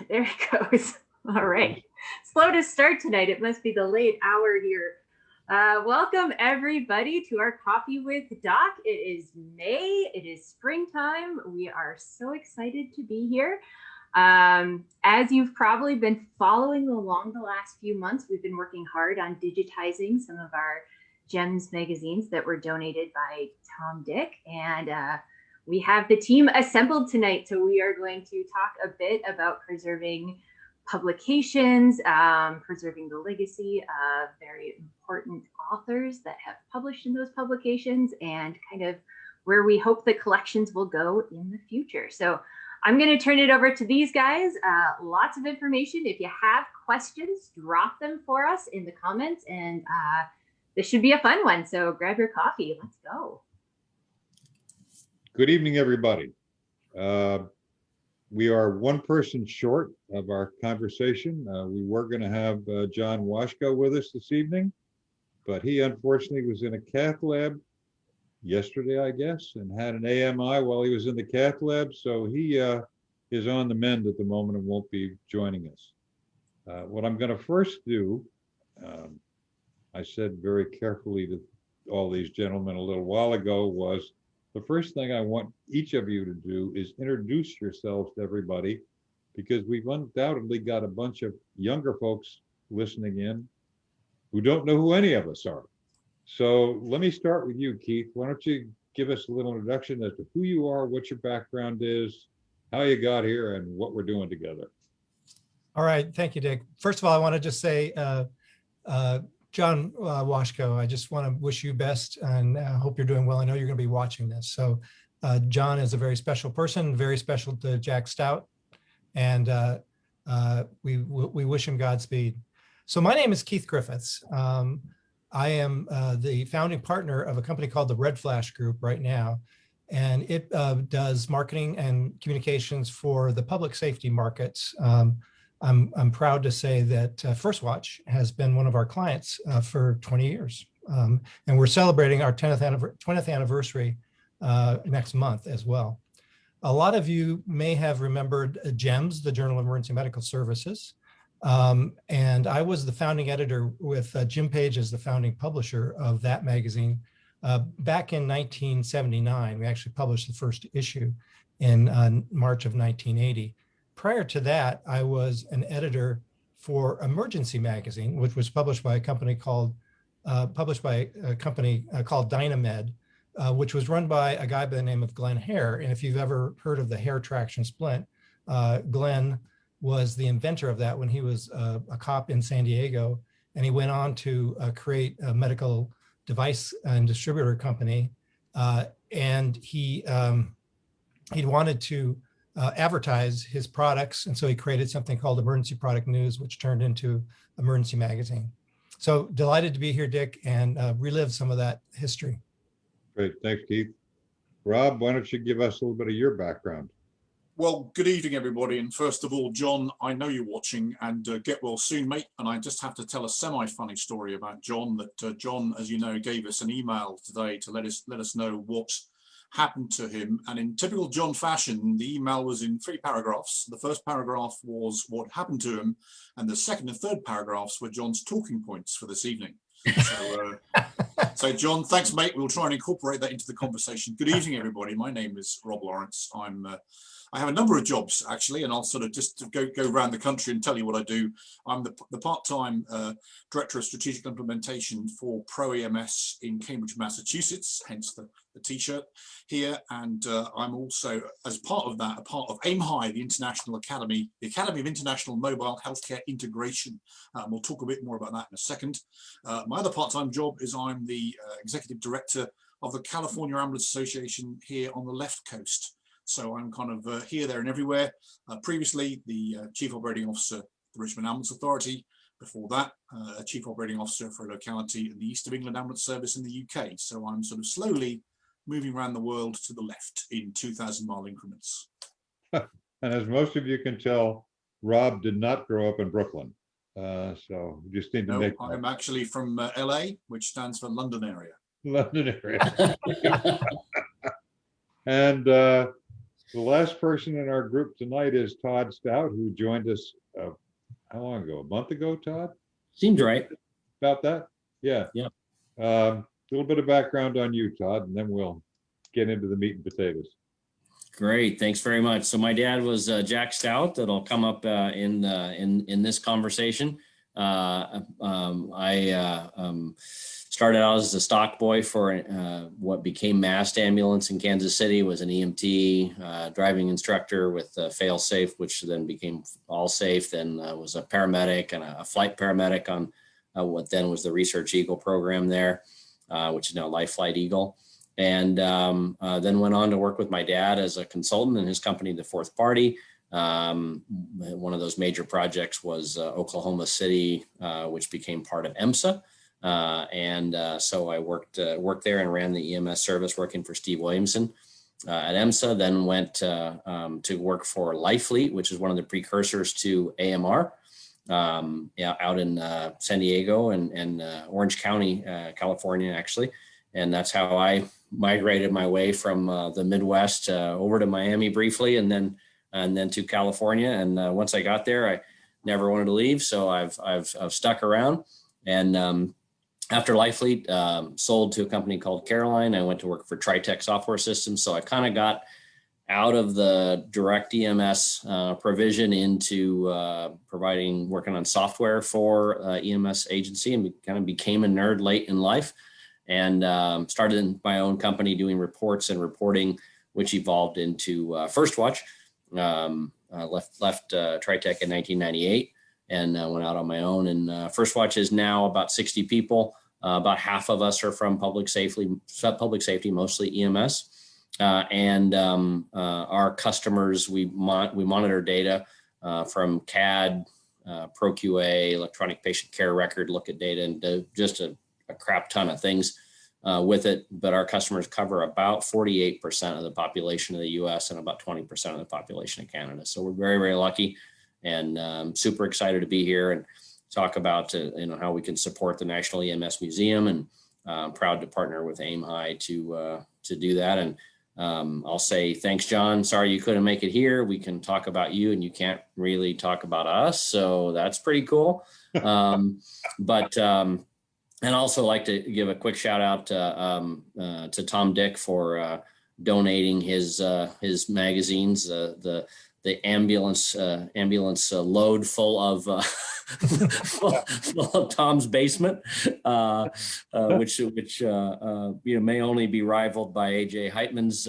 There it goes. All right. Slow to start tonight. It must be the late hour here. Welcome, everybody, to our Coffee with Doc. It is May. It is springtime. We are so excited to be here. As you've probably been following along the last few months, we've been working hard on digitizing some of our GEMS magazines that were donated by Tom Dick. And we have the team assembled tonight. So we are going to talk a bit about preserving publications, preserving the legacy of very important authors that have published in those publications, and kind of where we hope the collections will go in the future. So I'm going to turn it over to these guys. Lots of information. If you have questions, drop them for us in the comments, and this should be a fun one. So grab your coffee. Let's go. Good evening, everybody. We are one person short of our conversation. We were going to have John Washko with us this evening, but he unfortunately was in a cath lab yesterday, I guess, and had an AMI while he was in the cath lab. So he is on the mend at the moment and won't be joining us. What I'm going to first do, I said very carefully to all these gentlemen a little while ago, was the first thing I want each of you to do is introduce yourselves to everybody, because we've undoubtedly got a bunch of younger folks listening in who don't know who any of us are. So let me start with you, Keith. Why don't you give us a little introduction as to who you are, what your background is, how you got here, and what we're doing together. All right. Thank you, Dick. First of all, I want to just say, John Washko, I just want to wish you best and hope you're doing well. I know you're going to be watching this. So John is a very special person, very special to Jack Stout, and we wish him Godspeed. So my name is Keith Griffiths. I am the founding partner of a company called the Red Flash Group right now, and it does marketing and communications for the public safety markets. I'm proud to say that First Watch has been one of our clients for 20 years. And we're celebrating our 20th anniversary next month as well. A lot of you may have remembered GEMS, the Journal of Emergency Medical Services. And I was the founding editor with Jim Page as the founding publisher of that magazine. Back in 1979, we actually published the first issue in March of 1980. Prior to that, I was an editor for Emergency magazine, which was published by a company called Dynamed, which was run by a guy by the name of Glenn Hare. And if you've ever heard of the Hare traction splint, Glenn was the inventor of that when he was a cop in San Diego, and he went on to create a medical device and distributor company, and he wanted to advertise his products, and so he created something called Emergency Product News, which turned into Emergency Magazine. So delighted to be here, Dick, and relive some of that history. Great, thanks, Keith. Rob, why don't you give us a little bit of your background? Well, good evening, everybody. And first of all, John, I know you're watching, and get well soon, mate. And I just have to tell a semi-funny story about John, that John, as you know, gave us an email today to let us know what happened to him. And in typical John fashion, the email was in 3 paragraphs. The first paragraph was what happened to him, and the second and third paragraphs were John's talking points for this evening. So John, thanks, mate. We'll try and incorporate that into the conversation. Good evening, everybody. My name is Rob Lawrence. I have a number of jobs, actually, and I'll sort of just go around the country and tell you what I do. I'm the part-time Director of Strategic Implementation for Pro EMS in Cambridge, Massachusetts, hence the T-shirt here. And I'm also, as part of that, a part of AIMHI, the International Academy, the Academy of International Mobile Healthcare Integration. We'll talk a bit more about that in a second. My other part-time job is I'm the Executive Director of the California Ambulance Association here on the left coast. So I'm kind of here, there, and everywhere. Previously, the Chief Operating Officer of the Richmond Ambulance Authority. Before that, a Chief Operating Officer for a locality in the East of England Ambulance Service in the UK. So I'm sort of slowly moving around the world to the left in 2,000-mile increments. And as most of you can tell, Rob did not grow up in Brooklyn. So we just need to make. I'm actually from LA, which stands for London area. London area. And The last person in our group tonight is Todd Stout, who joined us, how long ago? A month ago, Todd? Seems right. About that? Yeah. Yep. A little bit of background on you, Todd, and then we'll get into the meat and potatoes. Great, thanks very much. So my dad was Jack Stout. That'll come up in this conversation. I started out as a stock boy for what became Mast Ambulance in Kansas City. Was an EMT, driving instructor with Failsafe, which then became All Safe. Then was a paramedic and a flight paramedic on what then was the Research Eagle program there, which is now Life Flight Eagle. And then went on to work with my dad as a consultant in his company, The Fourth Party. One of those major projects was Oklahoma City, which became part of EMSA. So I worked there and ran the EMS service, working for Steve Williamson at EMSA. Then went to work for Life Fleet, which is one of the precursors to AMR, out in San Diego and Orange County, California, actually. And that's how I migrated my way from the Midwest over to Miami briefly, and then to California. And once I got there, I never wanted to leave, so I've stuck around. And after Life Fleet sold to a company called Caroline, I went to work for Tritech Software Systems. So I kind of got out of the direct EMS provision into working on software for EMS agency, and kind of became a nerd late in life. And started my own company doing reports and reporting, which evolved into First Watch. Left Tritech in 1998 and went out on my own. And First Watch is now about 60 people. About half of us are from public safety, mostly EMS. Our customers, we monitor data from CAD, ProQA, electronic patient care record, look at data, and just a crap ton of things with it. But our customers cover about 48% of the population of the US and about 20% of the population of Canada. So we're very, very lucky, and super excited to be here and talk about how we can support the National EMS Museum, and proud to partner with Aim High to do that. And I'll say thanks, John. Sorry you couldn't make it here. We can talk about you, and you can't really talk about us, so that's pretty cool. And also like to give a quick shout out to Tom Dick for donating his magazines, the ambulance load full of full of Tom's basement, which may only be rivaled by AJ Heitman's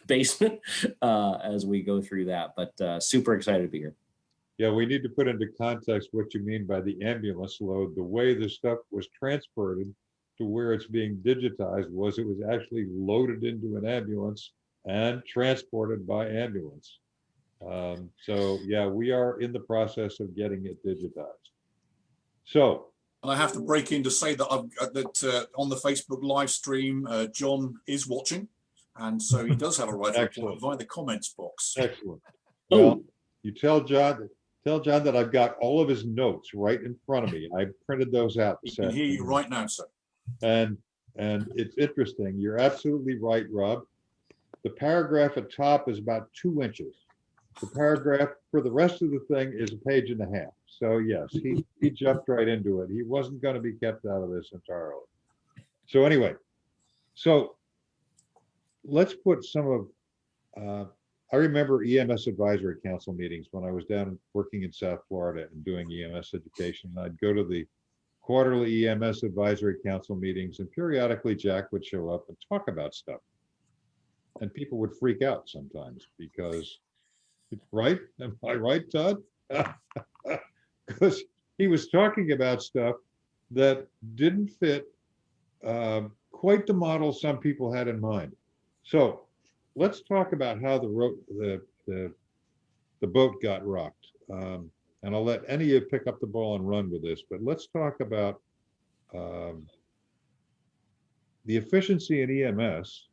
basement as we go through that. But super excited to be here. Yeah, we need to put into context what you mean by the ambulance load. The way the stuff was transported to where it's being digitized was it was actually loaded into an ambulance and transported by ambulance. So yeah, we are in the process of getting it digitized. So, and I have to break in to say that on the Facebook live stream, John is watching, and so he does have a right to report via the comments box. Excellent. Well, you tell John that I've got all of his notes right in front of me. I printed those out. He can hear you right now, sir. And it's interesting. You're absolutely right, Rob. The paragraph at top is about 2 inches. The paragraph for the rest of the thing is a page and a half. So yes, he jumped right into it. He wasn't going to be kept out of this entirely. So anyway, let's put some of, I remember EMS Advisory Council meetings when I was down working in South Florida and doing EMS education. I'd go to the quarterly EMS Advisory Council meetings, and periodically Jack would show up and talk about stuff. And people would freak out sometimes because, right? Am I right, Todd? Because he was talking about stuff that didn't fit quite the model some people had in mind. So let's talk about how the boat got rocked. And I'll let any of you pick up the ball and run with this, but let's talk about the efficiency in EMS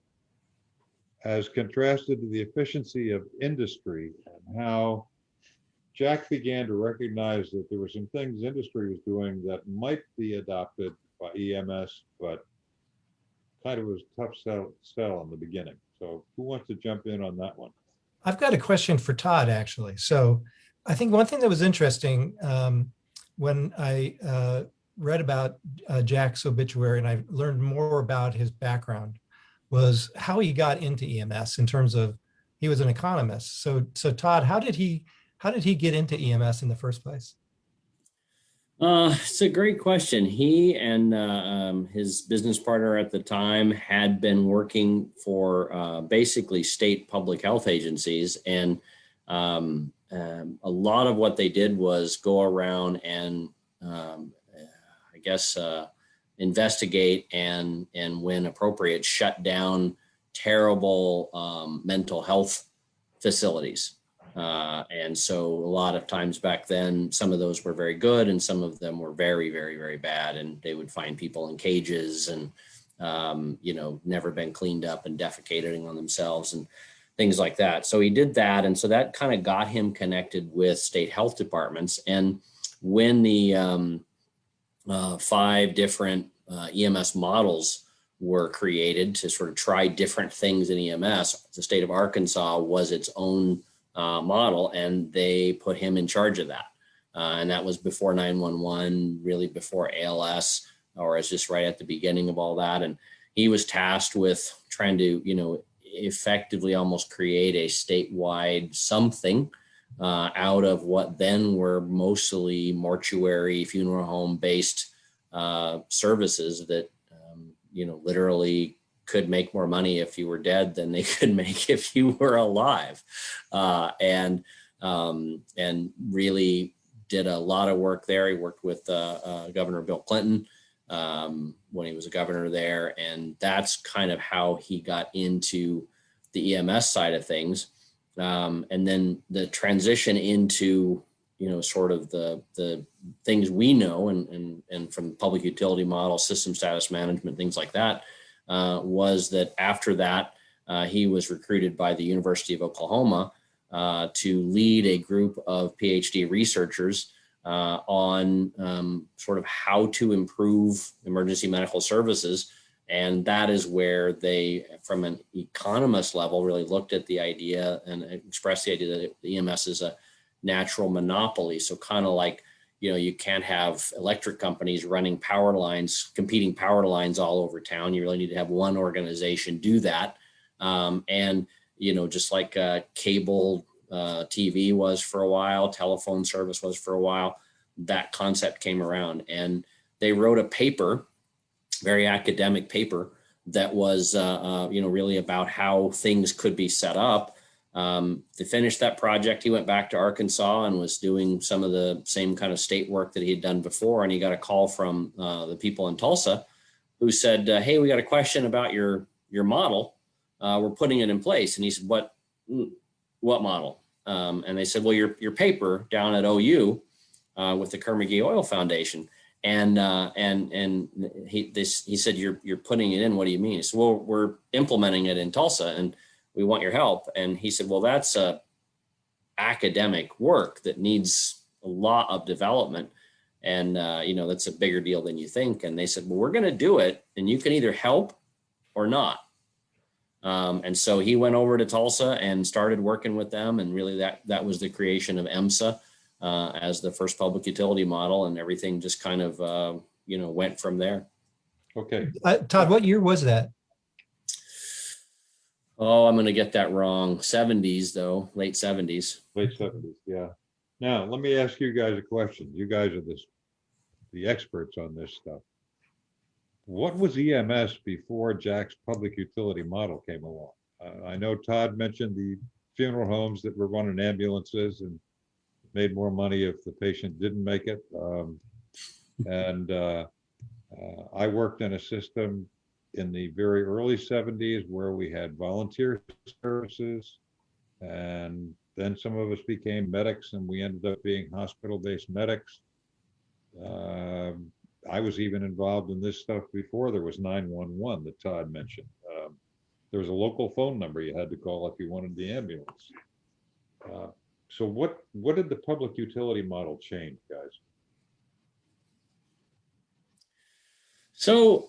as contrasted to the efficiency of industry, and how Jack began to recognize that there were some things industry was doing that might be adopted by EMS, but kind of was a tough sell in the beginning. So who wants to jump in on that one? I've got a question for Todd, actually. So I think one thing that was interesting when I read about Jack's obituary and I learned more about his background was how he got into EMS in terms of he was an economist. So Todd, how did he get into EMS in the first place? It's a great question. He and his business partner at the time had been working for basically state public health agencies. And a lot of what they did was go around and I guess investigate and when appropriate, shut down terrible mental health facilities. And so a lot of times back then, some of those were very good and some of them were very, very, very bad. And they would find people in cages and, never been cleaned up and defecating on themselves and things like that. So he did that. And so that kind of got him connected with state health departments. And when the 5 different EMS models were created to sort of try different things in EMS, the state of Arkansas was its own model, and they put him in charge of that. And that was before 911, really before ALS, or it's just right at the beginning of all that. And he was tasked with trying to, effectively almost create a statewide something out of what then were mostly mortuary, funeral home based services that, literally could make more money if you were dead than they could make if you were alive, and really did a lot of work there. He worked with Governor Bill Clinton when he was a governor there, and that's kind of how he got into the EMS side of things. And then the transition into sort of the things we know and from public utility model, system status management, things like that. Was that after that, he was recruited by the University of Oklahoma to lead a group of PhD researchers on sort of how to improve emergency medical services. And that is where they, from an economist level, really looked at the idea and expressed the idea that the EMS is a natural monopoly. So kind of like, you can't have electric companies running power lines, competing power lines all over town. You really need to have one organization do that. And, just like cable TV was for a while, telephone service was for a while, that concept came around. And they wrote a paper, very academic paper, that was, really about how things could be set up. To finish that project, he went back to Arkansas and was doing some of the same kind of state work that he had done before. And he got a call from the people in Tulsa who said, hey, we got a question about your model. We're putting it in place. And he said, what model? And they said, well, your paper down at OU with the Carnegie Oil Foundation. And he said, you're putting it in. What do you mean? He said, well, we're implementing it in Tulsa and we want your help. And he said, well, that's academic work that needs a lot of development. And, that's a bigger deal than you think. And they said, well, we're going to do it and you can either help or not. And so he went over to Tulsa and started working with them. And really that was the creation of EMSA as the first public utility model, and everything just kind of, went from there. Okay. Todd, what year was that? Oh, I'm going to get that wrong. 70s though, late 70s. Late 70s, yeah. Now, let me ask you guys a question. You guys are the experts on this stuff. What was EMS before Jack's public utility model came along? I know Todd mentioned the funeral homes that were running ambulances and made more money if the patient didn't make it. I worked in a system in the very early 70s where we had volunteer services, and then some of us became medics and we ended up being hospital-based medics. I was even involved in this stuff before there was 911 that Todd mentioned. There was a local phone number you had to call if you wanted the ambulance. So what did the public utility model change, guys? So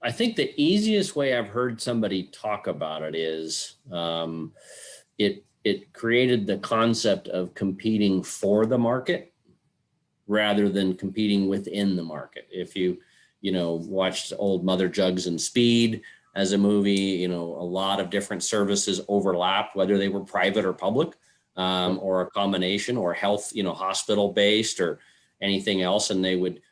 I think the easiest way I've heard somebody talk about it is it created the concept of competing for the market rather than competing within the market. If you watched old Mother Jugs and Speed as a movie, a lot of different services overlapped, whether they were private or public, or a combination, or health, hospital based or anything else. And they would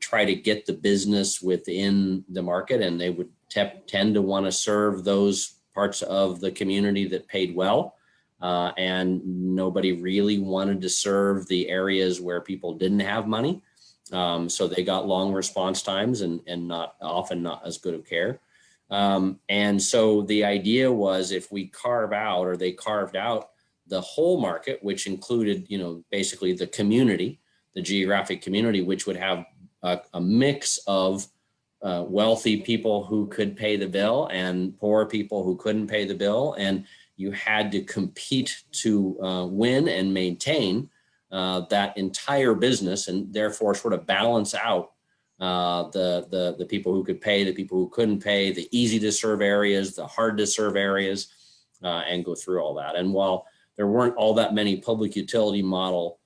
try to get the business within the market, and they would tend to want to serve those parts of the community that paid well. And nobody really wanted to serve the areas where people didn't have money. So they got long response times and not as good of care. And so the idea was, if we carved out the whole market, which included, basically the community, the geographic community, which would have a mix of wealthy people who could pay the bill and poor people who couldn't pay the bill. And you had to compete to win and maintain that entire business, and therefore sort of balance out the people who could pay, the people who couldn't pay, the easy to serve areas, the hard to serve areas, and go through all that. And while there weren't all that many public utility model,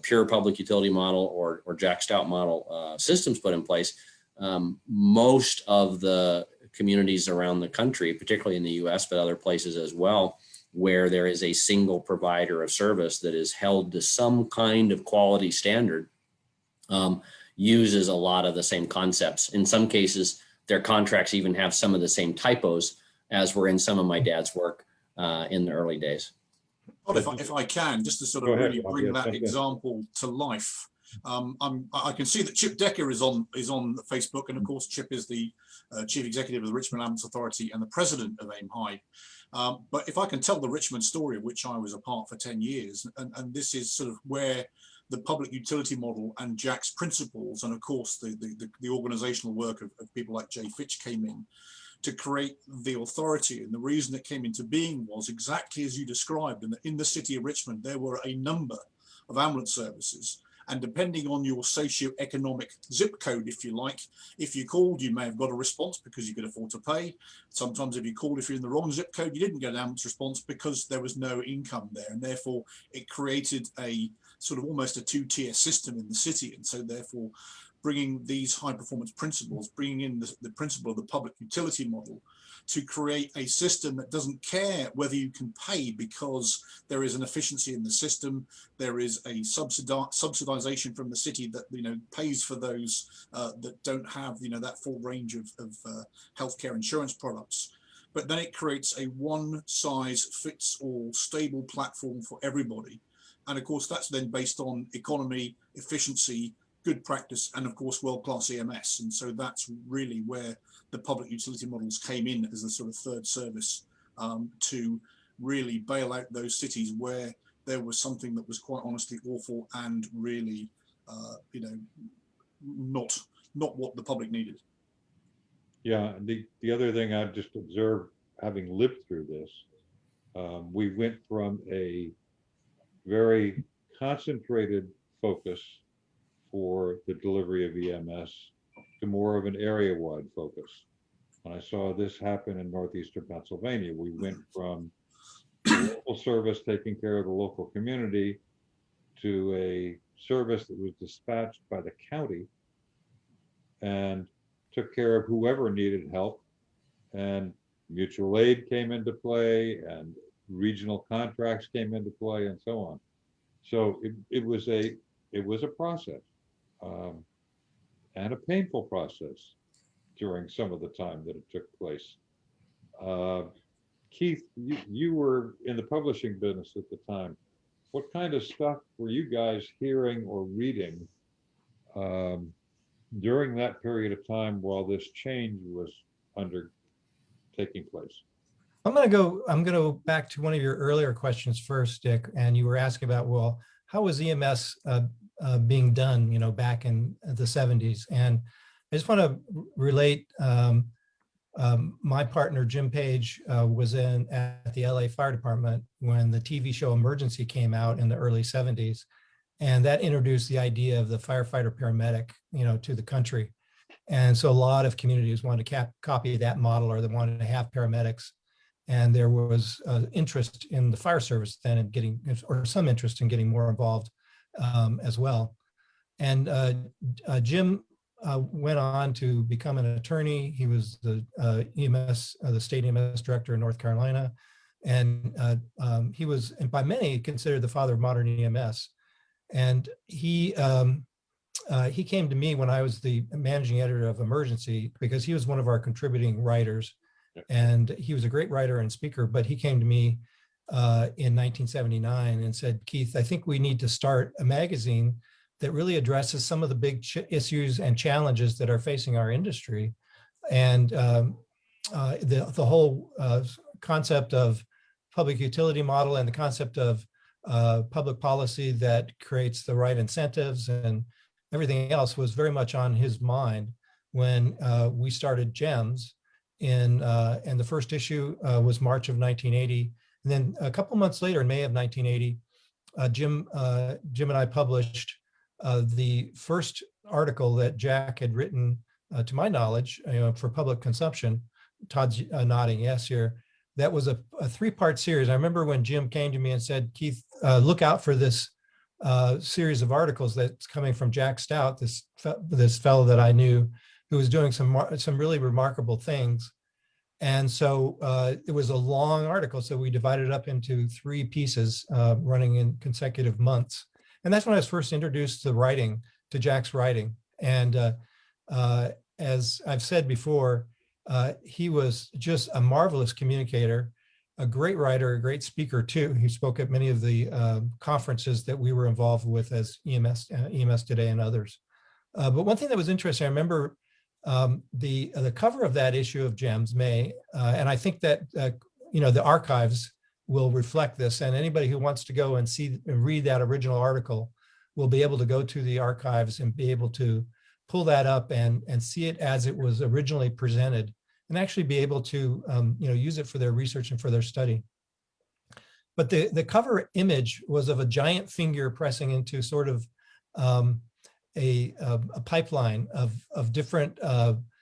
pure public utility model or Jack Stout model systems put in place, most of the communities around the country, particularly in the US, but other places as well, where there is a single provider of service that is held to some kind of quality standard, uses a lot of the same concepts. In some cases, their contracts even have some of the same typos as were in some of my dad's work in the early days. Well, if I can, just to sort of really bring that example to life, I can see that Chip Decker is on Facebook, and of course Chip is the Chief Executive of the Richmond Ambulance Authority and the President of AIM High. But if I can tell the Richmond story, of which I was a part for 10 years, and this is sort of where the public utility model and Jack's principles, and of course the organizational work of people like Jay Fitch came in to create the authority. And the reason it came into being was exactly as you described. In the city of Richmond, there were a number of ambulance services. And depending on your socio-economic zip code, if you like, if you called, you may have got a response because you could afford to pay. Sometimes if you called, if you're in the wrong zip code, you didn't get an ambulance response because there was no income there. And therefore, it created a sort of almost a two-tier system in the city. And so therefore, bringing these high-performance principles, bringing in the principle of the public utility model to create a system that doesn't care whether you can pay, because there is an efficiency in the system. There is a subsidization from the city that pays for those that don't have that full range of healthcare insurance products. But then it creates a one-size-fits-all stable platform for everybody. And of course, that's then based on economy, efficiency, good practice, and of course, world-class EMS. And so that's really where the public utility models came in as a sort of third service to really bail out those cities where there was something that was quite honestly awful and really, not what the public needed. Yeah, the other thing I've just observed, having lived through this, we went from a very concentrated focus for the delivery of EMS to more of an area-wide focus. When I saw this happen in northeastern Pennsylvania, we went from the local service taking care of the local community to a service that was dispatched by the county and took care of whoever needed help. And mutual aid came into play, and regional contracts came into play, and so on. So it was a process. And a painful process during some of the time that it took place. Keith, you were in the publishing business at the time. What kind of stuff were you guys hearing or reading during that period of time while this change was taking place? I'm going to go back to one of your earlier questions first, Dick, and you were asking about, well, how was EMS being done, back in the 70s? And I just want to relate, my partner, Jim Page, was at the LA Fire Department when the TV show Emergency came out in the early 70s. And that introduced the idea of the firefighter paramedic, to the country. And so a lot of communities wanted to copy that model, or they wanted to have paramedics. And there was interest in the fire service then in getting, or some interest in getting more involved as well. And Jim went on to become an attorney. He was the EMS, the state EMS director in North Carolina. And he was, and by many, considered the father of modern EMS. And he came to me when I was the managing editor of Emergency, because he was one of our contributing writers. And he was a great writer and speaker, but he came to me in 1979 and said, Keith, I think we need to start a magazine that really addresses some of the big issues and challenges that are facing our industry. And the whole concept of public utility model and the concept of public policy that creates the right incentives and everything else was very much on his mind when we started GEMS. And the first issue was March of 1980. And then a couple months later, in May of 1980, Jim and I published the first article that Jack had written, to my knowledge, for public consumption. Todd's nodding yes here. That was a three-part series. I remember when Jim came to me and said, Keith, look out for this series of articles that's coming from Jack Stout, this fellow that I knew, who was doing some really remarkable things. And so it was a long article. So we divided it up into 3 pieces running in consecutive months. And that's when I was first introduced to writing, to Jack's writing. And as I've said before, he was just a marvelous communicator, a great writer, a great speaker too. He spoke at many of the conferences that we were involved with as EMS Today and others. But one thing that was interesting, I remember the cover of that issue of GEMS, May, and I think that the archives will reflect this, and anybody who wants to go and see and read that original article will be able to go to the archives and be able to pull that up and see it as it was originally presented, and actually be able to use it for their research and for their study. But the cover image was of a giant finger pressing into sort of a pipeline of different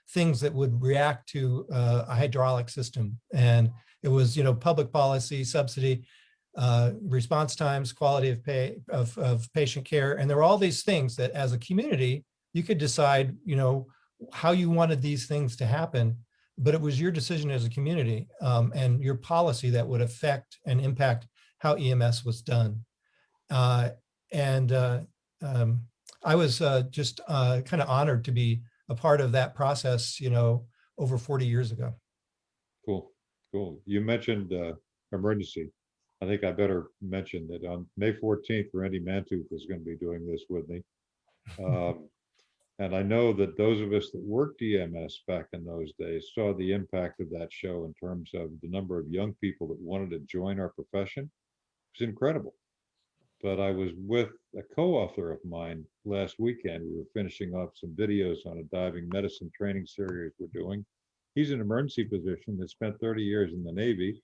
things that would react to a hydraulic system. And it was, public policy, subsidy, response times, quality of pay, of patient care. And there were all these things that as a community, you could decide, how you wanted these things to happen, but it was your decision as a community and your policy that would affect and impact how EMS was done. I was just kind of honored to be a part of that process, over 40 years ago. Cool. You mentioned Emergency. I think I better mention that on May 14th, Randy Mantooth is going to be doing this with me. And I know that those of us that worked EMS back in those days saw the impact of that show in terms of the number of young people that wanted to join our profession. It was incredible. But I was with a co-author of mine last weekend. We were finishing off some videos on a diving medicine training series we're doing. He's an emergency physician that spent 30 years in the Navy,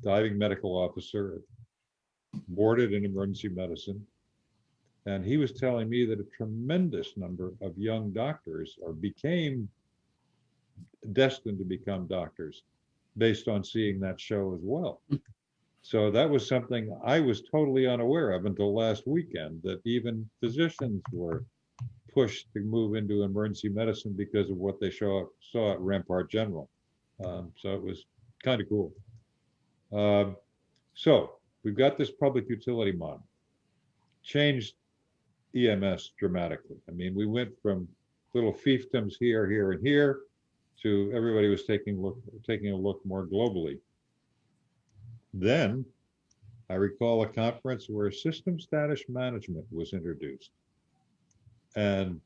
diving medical officer, boarded in emergency medicine. And he was telling me that a tremendous number of young doctors became destined to become doctors based on seeing that show as well. So that was something I was totally unaware of until last weekend, that even physicians were pushed to move into emergency medicine because of what they saw at Rampart General. So it was kind of cool. So we've got this public utility model. Changed EMS dramatically. I mean, we went from little fiefdoms here, and here to everybody was taking a look more globally. Then I recall a conference where system status management was introduced. And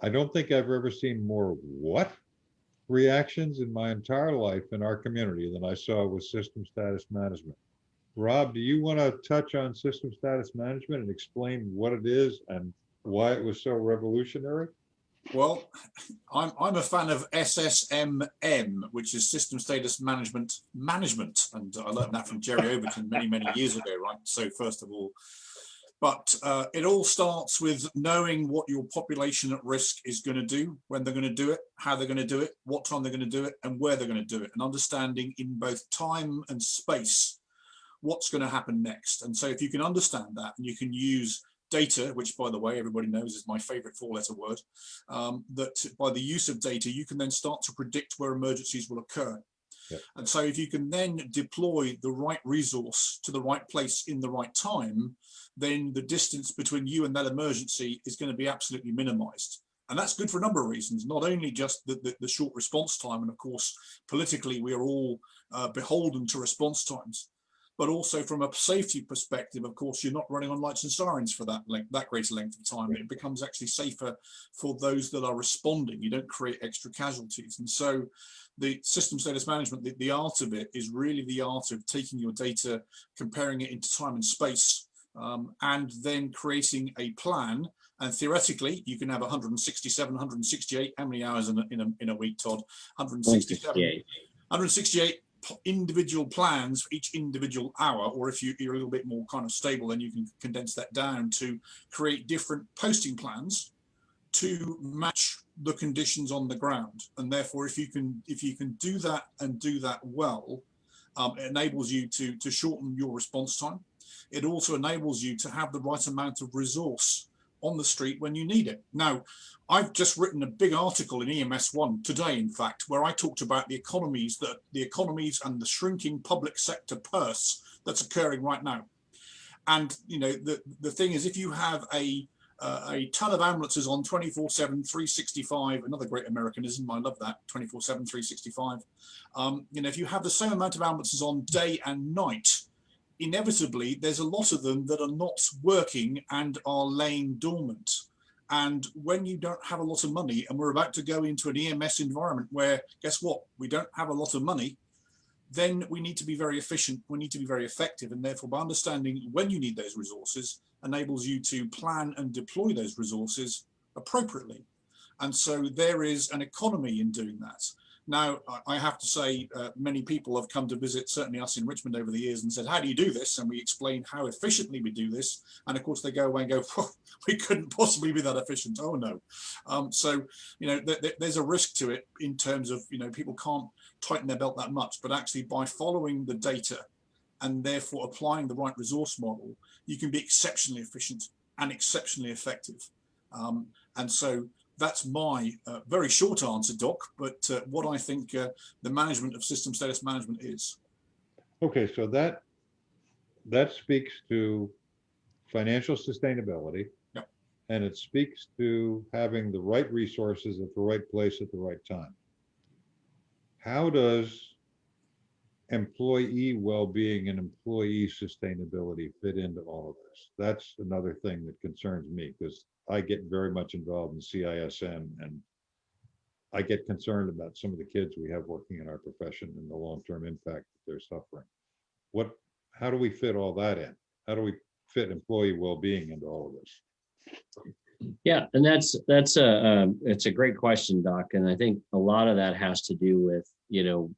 I don't think I've ever seen more what reactions in my entire life in our community than I saw with system status management. Rob, do you want to touch on system status management and explain what it is and why it was so revolutionary? Well, I'm a fan of SSMM, which is System Status Management, and I learned that from Jerry Overton many years ago, right? So first of all, But it all starts with knowing what your population at risk is going to do, when they're going to do it, how they're going to do it, what time they're going to do it, and where they're going to do it, and understanding in both time and space what's going to happen next. And so if you can understand that, and you can use data, which by the way, everybody knows is my favorite four-letter word, that by the use of data, you can then start to predict where emergencies will occur. Yep. And so if you can then deploy the right resource to the right place in the right time, then the distance between you and that emergency is going to be absolutely minimized. And that's good for a number of reasons, not only just the short response time, and of course, politically, we are all beholden to response times, but also from a safety perspective, of course, you're not running on lights and sirens for that greater length of time. It becomes actually safer for those that are responding. You don't create extra casualties. And so the system status management, the art of it is really the art of taking your data, comparing it into time and space, and then creating a plan. And theoretically, you can have 167, 168, how many hours in a week, Todd? 168 individual plans for each individual hour, or if you're a little bit more kind of stable, then you can condense that down to create different posting plans to match the conditions on the ground. And therefore, if you can do that and do that well, it enables you to shorten your response time. It also enables you to have the right amount of resource on the street when you need it. Now, I've just written a big article in EMS1 today, in fact, where I talked about the economies and the shrinking public sector purse that's occurring right now. And you know, the thing is, if you have a ton of ambulances on 24/7, 365, another great Americanism, I love that, 24/7, 365. You know, if you have the same amount of ambulances on day and night, inevitably there's a lot of them that are not working and are laying dormant. And when you don't have a lot of money, and we're about to go into an EMS environment where, guess what, we don't have a lot of money, then we need to be very efficient, we need to be very effective, and therefore by understanding when you need those resources enables you to plan and deploy those resources appropriately. And so there is an economy in doing that. Now, I have to say, many people have come to visit, certainly us in Richmond over the years, and said, how do you do this? And we explain how efficiently we do this. And of course, they go away and go, we couldn't possibly be that efficient. Oh, no. So, you know, there's a risk to it in terms of, you know, people can't tighten their belt that much. But actually, by following the data and therefore applying the right resource model, you can be exceptionally efficient and exceptionally effective. And so that's my very short answer, Doc, but what I think the management of system status management is. Okay, so that speaks to financial sustainability. Yep. And it speaks to having the right resources at the right place at the right time. How does employee well-being and employee sustainability fit into all of this? That's another thing that concerns me, because I get very much involved in CISM, and I get concerned about some of the kids we have working in our profession and the long-term impact that they're suffering. How do we fit all that in? How do we fit employee well-being into all of this? Yeah, and it's a great question, Doc. And I think a lot of that has to do with, you know,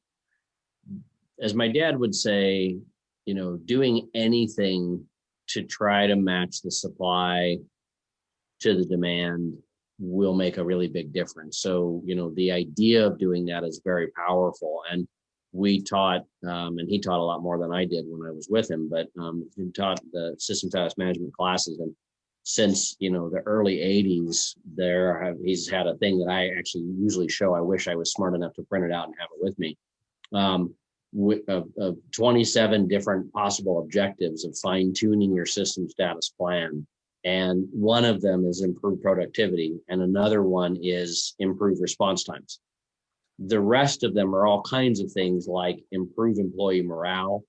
as my dad would say, you know, doing anything to try to match the supply to the demand will make a really big difference. So, you know, the idea of doing that is very powerful. And we taught, and he taught a lot more than I did when I was with him, but he taught the system status management classes. And since, you know, the early 80s, he's had a thing that I actually usually show. I wish I was smart enough to print it out and have it with me. With 27 different possible objectives of fine-tuning your system status plan. And one of them is improve productivity, and another one is improve response times. The rest of them are all kinds of things like improve employee morale,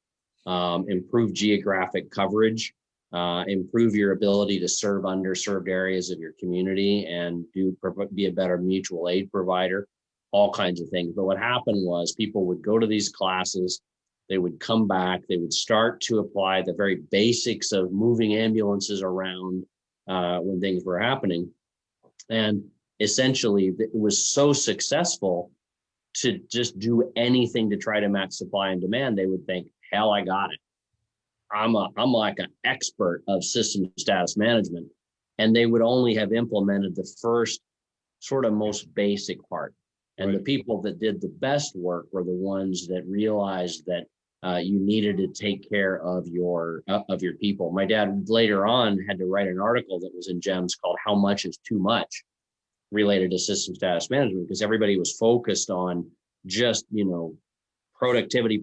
improve geographic coverage, improve your ability to serve underserved areas of your community, and be a better mutual aid provider. All kinds of things. But what happened was people would go to these classes, they would come back, they would start to apply the very basics of moving ambulances around when things were happening. And essentially, it was so successful to just do anything to try to match supply and demand, they would think, hell, I got it. I'm like an expert of system status management. And they would only have implemented the first sort of most basic part. And Right. the people that did the best work were the ones that realized that you needed to take care of your people. My dad later on had to write an article that was in GEMS called "How Much is Too Much," related to system status management, because everybody was focused on just, productivity.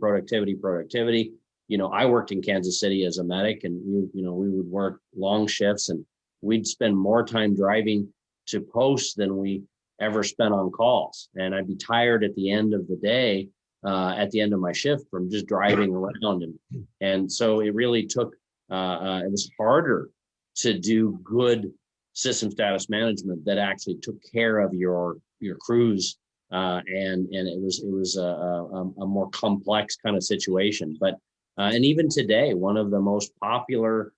I worked in Kansas City as a medic, and we would work long shifts, and we'd spend more time driving to posts than we ever spent on calls. And I'd be tired at the end of the day, at the end of my shift, from just driving around. And so it really took, it was harder to do good system status management that actually took care of your crews. And it was a more complex kind of situation. But and even today, one of the most popular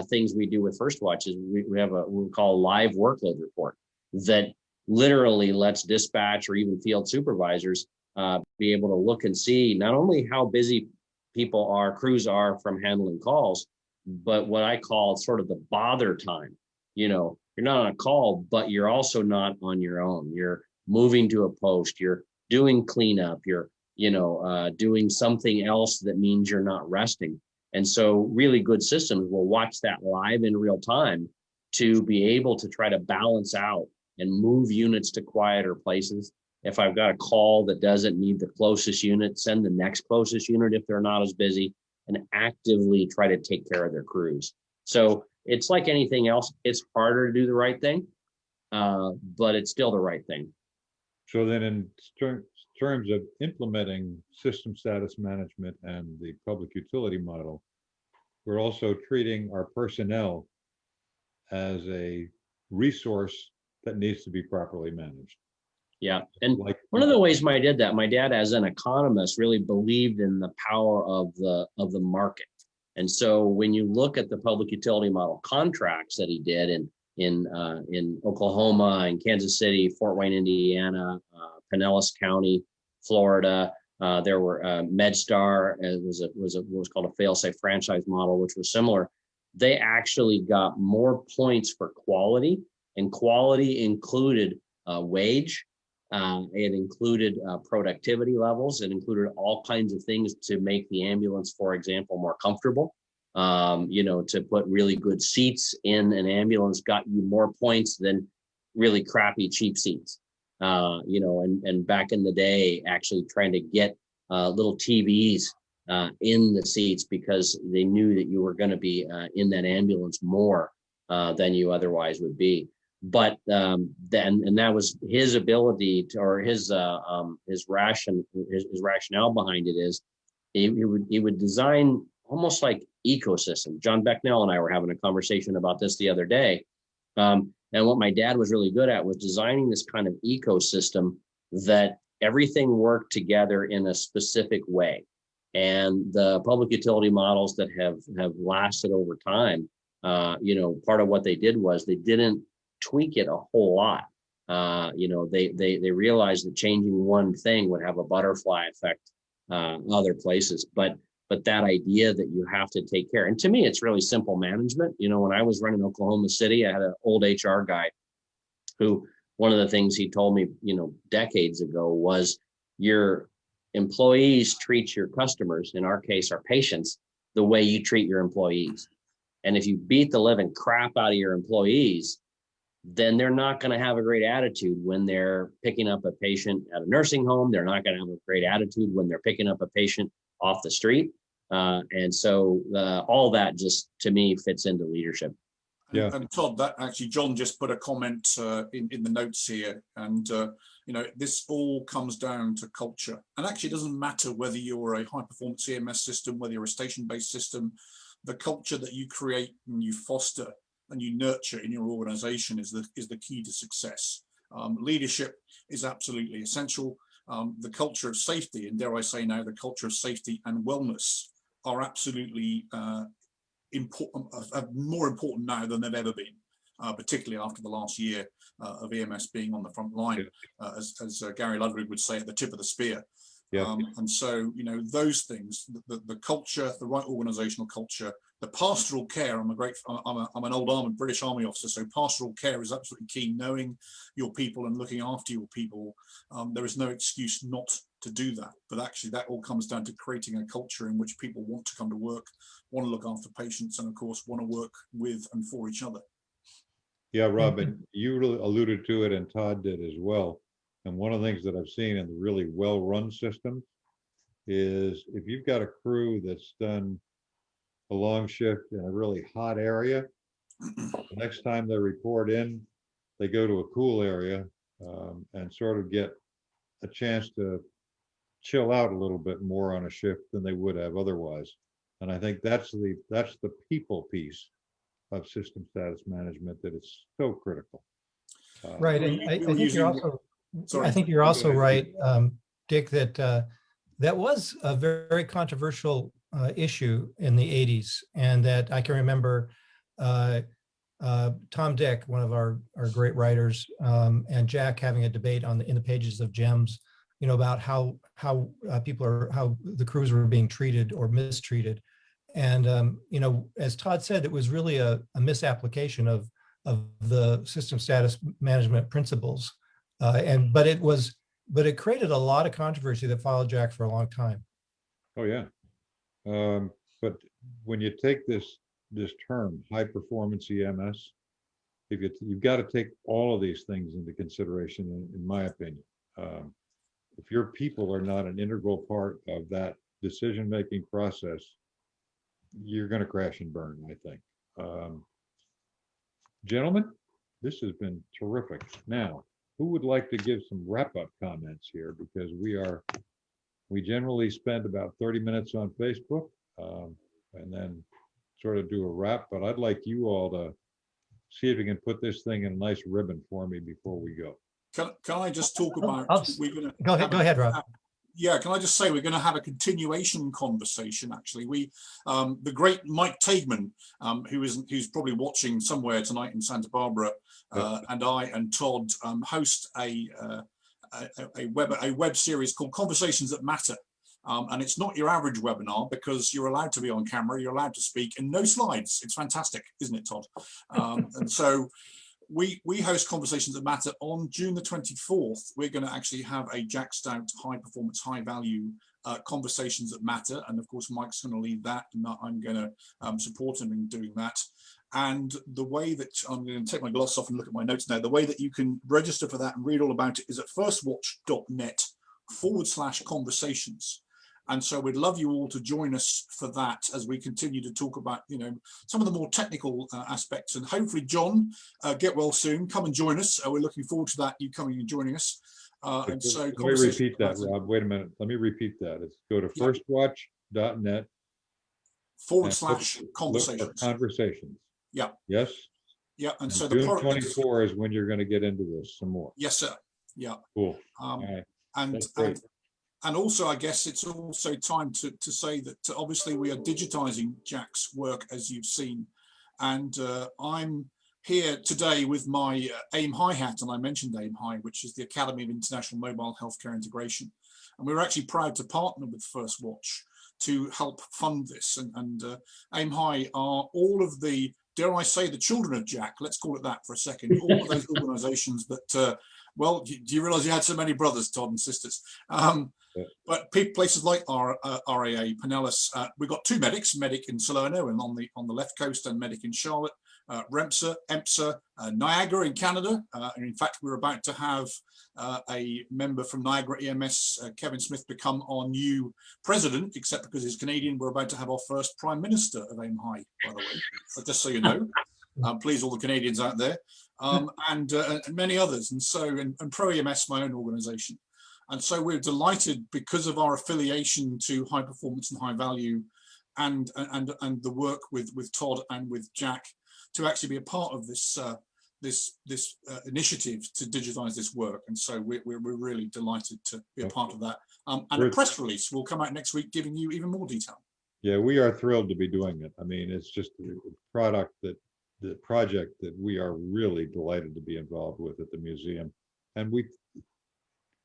things we do with First Watch is we have what we call live workload report that literally lets dispatch or even field supervisors be able to look and see not only how busy crews are from handling calls, but what I call sort of the bother time. You're not on a call, but you're also not on your own. You're moving to a post, you're doing cleanup, you're doing something else that means you're not resting. And so really good systems will watch that live in real time to be able to try to balance out and move units to quieter places. If I've got a call that doesn't need the closest unit, send the next closest unit if they're not as busy, and actively try to take care of their crews. So it's like anything else, it's harder to do the right thing, but it's still the right thing. So then in terms of implementing system status management and the public utility model, we're also treating our personnel as a resource that needs to be properly managed. Yeah. And one of the ways my dad, as an economist, really believed in the power of the market. And so when you look at the public utility model contracts that he did in Oklahoma and Kansas City, Fort Wayne, Indiana, Pinellas County, Florida, there were MedStar, was what was called a fail-safe franchise model, which was similar. They actually got more points for quality, and quality included wage. It included productivity levels. It included all kinds of things to make the ambulance, for example, more comfortable. To put really good seats in an ambulance got you more points than really crappy, cheap seats. And back in the day, actually trying to get little TVs in the seats because they knew that you were going to be in that ambulance more than you otherwise would be. But that was his ability to, or his rationale behind it is he would design almost like ecosystem. John Becknell and I were having a conversation about this the other day. And what my dad was really good at was designing this kind of ecosystem that everything worked together in a specific way. And the public utility models that have lasted over time, part of what they did was they didn't tweak it a whole lot. They realized that changing one thing would have a butterfly effect other places. But that idea that you have to take care, and to me, it's really simple management. When I was running Oklahoma City, I had an old HR guy who, one of the things he told me, decades ago was your employees treat your customers, in our case, our patients, the way you treat your employees. And if you beat the living crap out of your employees, then they're not going to have a great attitude when they're picking up a patient at a nursing home. They're not going to have a great attitude when they're picking up a patient off the street. And so all that just, to me, fits into leadership. Yeah. And Todd, that actually, John just put a comment in the notes here. And, this all comes down to culture. And actually, it doesn't matter whether you're a high-performance EMS system, whether you're a station-based system, the culture that you create and you foster and you nurture in your organization is the key to success. Leadership is absolutely essential. The culture of safety, and dare I say now, the culture of safety and wellness are absolutely more important now than they've ever been, particularly after the last year of EMS being on the front line, as Gary Ludwig would say, at the tip of the spear. Yeah. And so, you know, those things, the culture, the right organizational culture, the pastoral care. I'm an old armored British Army officer, so pastoral care is absolutely key. Knowing your people and looking after your people. There is no excuse not to do that. But actually, that all comes down to creating a culture in which people want to come to work, want to look after patients, and of course, want to work with and for each other. Yeah, Rob, and you really alluded to it, and Todd did as well. And one of the things that I've seen in the really well-run systems is if you've got a crew that's done a long shift in a really hot area, the next time they report in, they go to a cool area and sort of get a chance to chill out a little bit more on a shift than they would have otherwise. And I think that's the people piece of system status management that is so critical. Right, and I think you're also, Sorry. I think you're also right, Dick, that that was a very controversial issue in the 80s, and that I can remember Tom Dick, one of our great writers, and Jack having a debate in the pages of Gems, you know, about how the crews were being treated or mistreated. And you know, as Todd said, it was really a misapplication of the system status management principles, but it created a lot of controversy that followed Jack for a long time. Oh yeah, but when you take this term high performance EMS, you've got to take all of these things into consideration, in my opinion. If your people are not an integral part of that decision-making process, you're going to crash and burn, I think. Gentlemen, this has been terrific. Now, who would like to give some wrap-up comments here? Because we generally spend about 30 minutes on Facebook and then sort of do a wrap, but I'd like you all to see if you can put this thing in a nice ribbon for me before we go. Can I just talk about? Go ahead, Rob. Yeah, can I just say we're going to have a continuation conversation. Actually, the great Mike Taigman, who's probably watching somewhere tonight in Santa Barbara, and I and Todd host a web series called Conversations That Matter. And it's not your average webinar because you're allowed to be on camera, you're allowed to speak, and no slides. It's fantastic, isn't it, Todd? And so we host Conversations That Matter on June the 24th. We're going to actually have a Jack Stout high performance, high value Conversations That Matter. And of course, Mike's going to lead that, and I'm going to support him in doing that. And the way that I'm going to take my gloss off and look at my notes now, the way that you can register for that and read all about it is at firstwatch.net/conversations. And so we'd love you all to join us for that as we continue to talk about, you know, some of the more technical aspects. And hopefully, John, get well soon. Come and join us. We're looking forward to that, you coming and joining us. And so let me repeat that, Rob. Wait a minute. Let me repeat that. It's go to firstwatch.net/conversations. Conversations. Yeah. Yes. Yeah. And so June 24 is when you're going to get into this some more. Yes, sir. Yeah. Cool. All right. And also, I guess it's also time to say that obviously we are digitizing Jack's work, as you've seen. And I'm here today with my AIM High hat, and I mentioned AIM High, which is the Academy of International Mobile Healthcare Integration. And we're actually proud to partner with First Watch to help fund this. And AIM High are all of the, dare I say, the children of Jack, let's call it that for a second, all of those organizations that, well, do you realize you had so many brothers, Todd and sisters? But places like RAA, Pinellas, we've got two medics, Medic in Salerno and on the left coast, and Medic in Charlotte, REMSA, EMSA, Niagara in Canada. And in fact, we're about to have a member from Niagara EMS, Kevin Smith, become our new president, except because he's Canadian. We're about to have our first Prime Minister of AIM High, by the way, but just so you know. Please, all the Canadians out there, and many others. And so, and Pro EMS, my own organization. And so we're delighted because of our affiliation to high performance and high value and the work with Todd and with Jack to actually be a part of this initiative to digitize this work. And so we're really delighted to be a part of that. And a press release will come out next week giving you even more detail. Yeah, we are thrilled to be doing it. I mean, it's just the project that we are really delighted to be involved with at the museum. And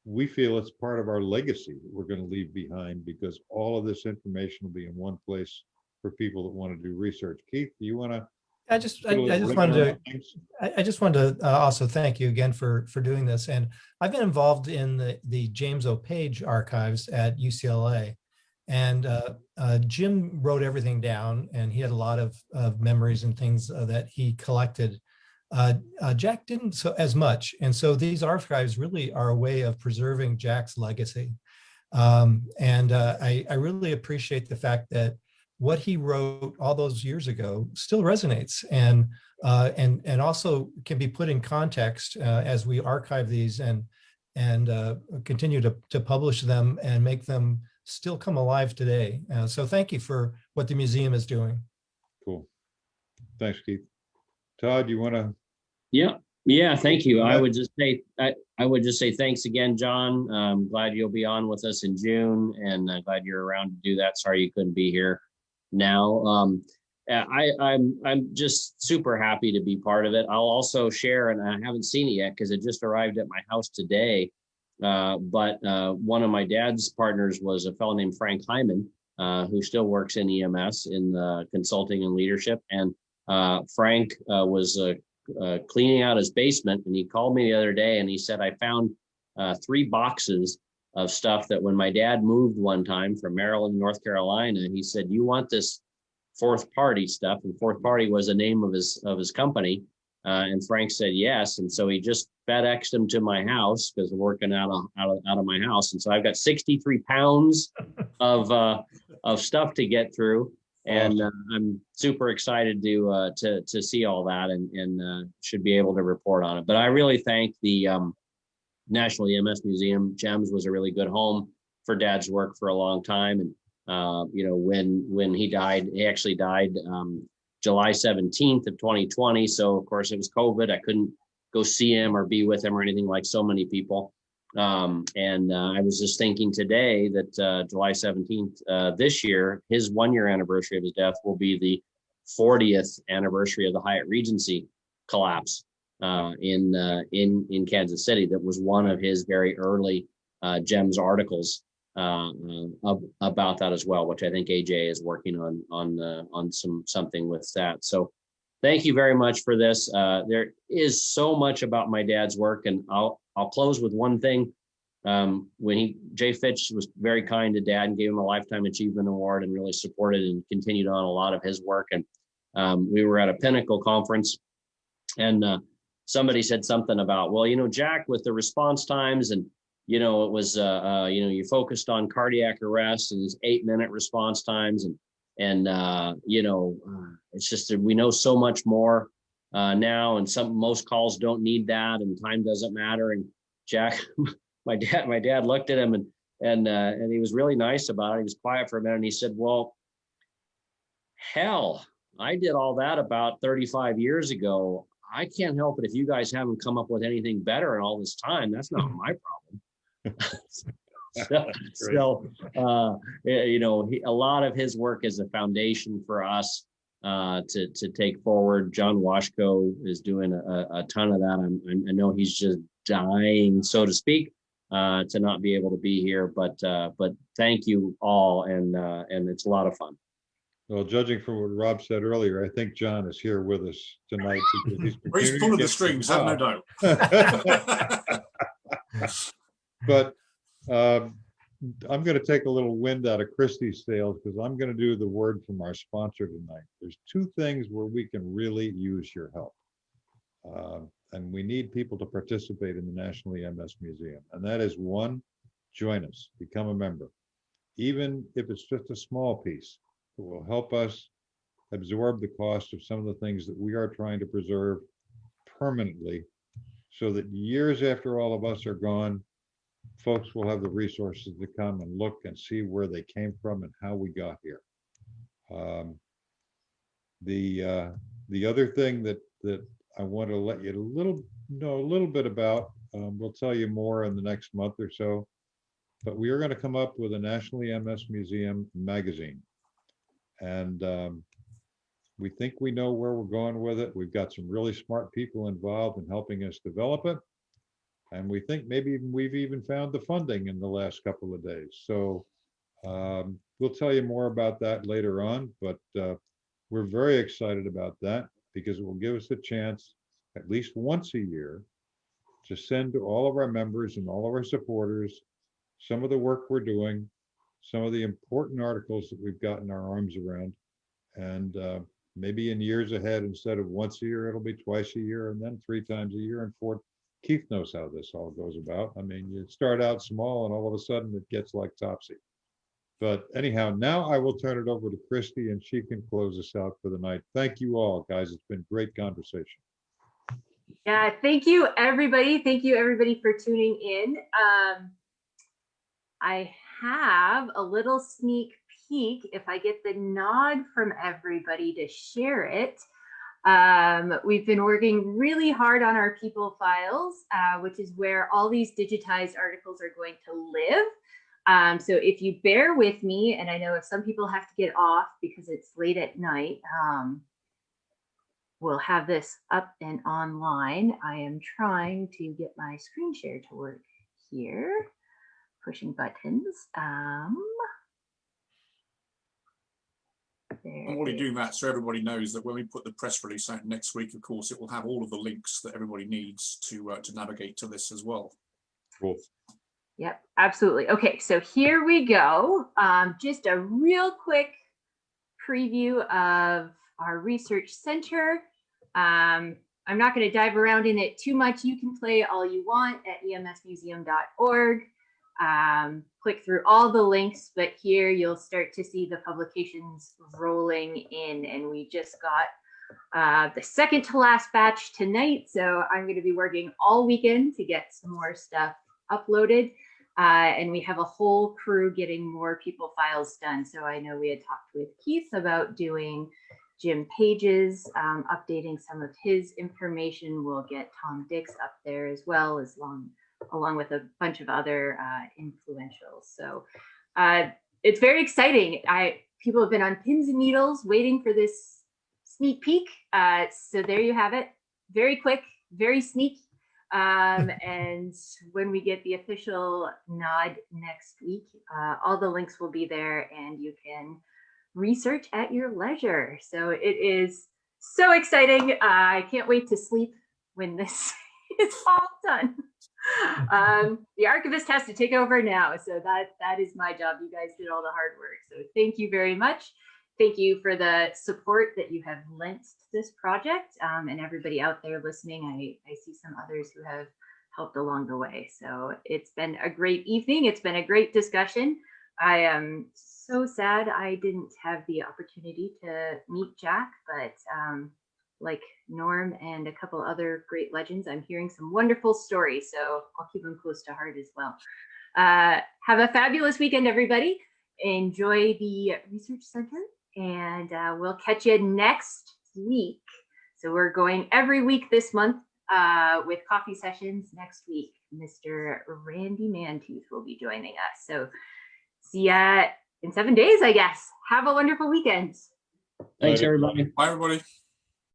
we feel it's part of our legacy that we're going to leave behind, because all of this information will be in one place for people that want to do research. Keith, do you want to? I just wanted to I just wanted to also thank you again for doing this. And I've been involved in the James O. Page archives at UCLA. And Jim wrote everything down, and he had a lot of memories and things that he collected. Jack didn't so as much. And so these archives really are a way of preserving Jack's legacy. I really appreciate the fact that what he wrote all those years ago still resonates, and also can be put in context as we archive these and continue to publish them and make them still come alive today. So thank you for what the museum is doing. Cool. Thanks, Keith. Todd, you want to? Yeah, thank you. I would just say thanks again, John. I'm glad you'll be on with us in June, and I'm glad you're around to do that. Sorry you couldn't be here now. I'm just super happy to be part of it. I'll also share, and I haven't seen it yet because it just arrived at my house today. But one of my dad's partners was a fellow named Frank Hyman, who still works in EMS in consulting and leadership. And Frank was cleaning out his basement, and he called me the other day and he said, I found 3 boxes of stuff that when my dad moved one time from Maryland, North Carolina, he said, you want this Fourth Party stuff? And Fourth Party was the name of his company. And Frank said yes. And so he just FedExed them to my house because we're working out of my house. And so I've got 63 pounds of stuff to get through. And I'm super excited to see all that and should be able to report on it. But I really thank the National EMS Museum. GEMS was a really good home for Dad's work for a long time. And when he died, he actually died July 17th of 2020. So of course it was COVID. I couldn't go see him or be with him or anything like so many people. I was just thinking today that July 17th this year, his 1-year anniversary of his death will be the 40th anniversary of the Hyatt Regency collapse in Kansas City. That was one of his very early GEMS articles about that as well, which I think AJ is working on something with that. So thank you very much for this. There is so much about my dad's work, and I'll close with one thing. Jay Fitch was very kind to Dad and gave him a Lifetime Achievement Award and really supported and continued on a lot of his work. And we were at a Pinnacle conference, and somebody said something about, well, Jack, with the response times, and it was you focused on cardiac arrest and his 8-minute response times, and it's just that we know so much more now, and most calls don't need that, and time doesn't matter. And Jack, my dad looked at him and he was really nice about it. He was quiet for a minute, and he said, well, hell, I did all that about 35 years ago. I can't help it if you guys haven't come up with anything better in all this time. That's not my problem. A lot of his work is a foundation for us to take forward. John Washko is doing a ton of that. I know he's just dying, so to speak, to not be able to be here. But thank you all, and it's a lot of fun. Well, judging from what Rob said earlier, I think John is here with us tonight because he's pulling the strings, have no doubt. But I'm going to take a little wind out of Christie's sails because I'm going to do the word from our sponsor tonight. There's 2 things where we can really use your help. And we need people to participate in the National EMS Museum. And that is, 1, join us, become a member. Even if it's just a small piece, it will help us absorb the cost of some of the things that we are trying to preserve permanently, so that years after all of us are gone, folks will have the resources to come and look and see where they came from and how we got here. The other thing that I want to let you know a little bit about, we'll tell you more in the next month or so, but we are going to come up with a National EMS Museum magazine. And we think we know where we're going with it. We've got some really smart people involved in helping us develop it. And we think maybe we've even found the funding in the last couple of days. So we'll tell you more about that later on, but we're very excited about that because it will give us a chance at least once a year to send to all of our members and all of our supporters some of the work we're doing, some of the important articles that we've gotten our arms around. And maybe in years ahead, instead of once a year, it'll be twice a year, and then 3 times a year, and 4. Keith knows how this all goes about. I mean, you start out small and all of a sudden it gets like Topsy. But anyhow, now I will turn it over to Christy and she can close us out for the night. Thank you all, guys. It's been great conversation. Yeah, thank you, everybody. Thank you, everybody, for tuning in. I have a little sneak peek, if I get the nod from everybody to share it. We've been working really hard on our people files, which is where all these digitized articles are going to live. So if you bear with me, and I know if some people have to get off because it's late at night, we'll have this up and online. I am trying to get my screen share to work here, pushing buttons. And while you do that, so everybody knows that when we put the press release out next week, of course, it will have all of the links that everybody needs to navigate to this as well. Cool. Yep, absolutely. Okay, so here we go. Just a real quick preview of our research center. I'm not going to dive around in it too much. You can play all you want at emsmuseum.org. Click through all the links, but here you'll start to see the publications rolling in, and we just got the second to last batch tonight, so I'm going to be working all weekend to get some more stuff uploaded, and we have a whole crew getting more people files done. So I know we had talked with Keith about doing Jim Page's, updating some of his information. We'll get Tom Dix up there as well, along with a bunch of other influentials. So it's very exciting. People have been on pins and needles waiting for this sneak peek. So there you have it. Very quick, very sneaky. And when we get the official nod next week, all the links will be there and you can research at your leisure. So it is so exciting. I can't wait to sleep when this is all done. The archivist has to take over now, so that is my job. You guys did all the hard work, so thank you very much. Thank you for the support that you have lent to this project, and everybody out there listening. I see some others who have helped along the way, so it's been a great evening. It's been a great discussion. I am so sad I didn't have the opportunity to meet Jack, but like Norm and a couple other great legends, I'm hearing some wonderful stories, so I'll keep them close to heart as well. Have a fabulous weekend, everybody. Enjoy the research center, and we'll catch you next week. So we're going every week this month with coffee sessions next week. Mr. Randy Mantooth will be joining us. So see ya in 7 days, I guess. Have a wonderful weekend. Thanks, everybody. Bye, everybody.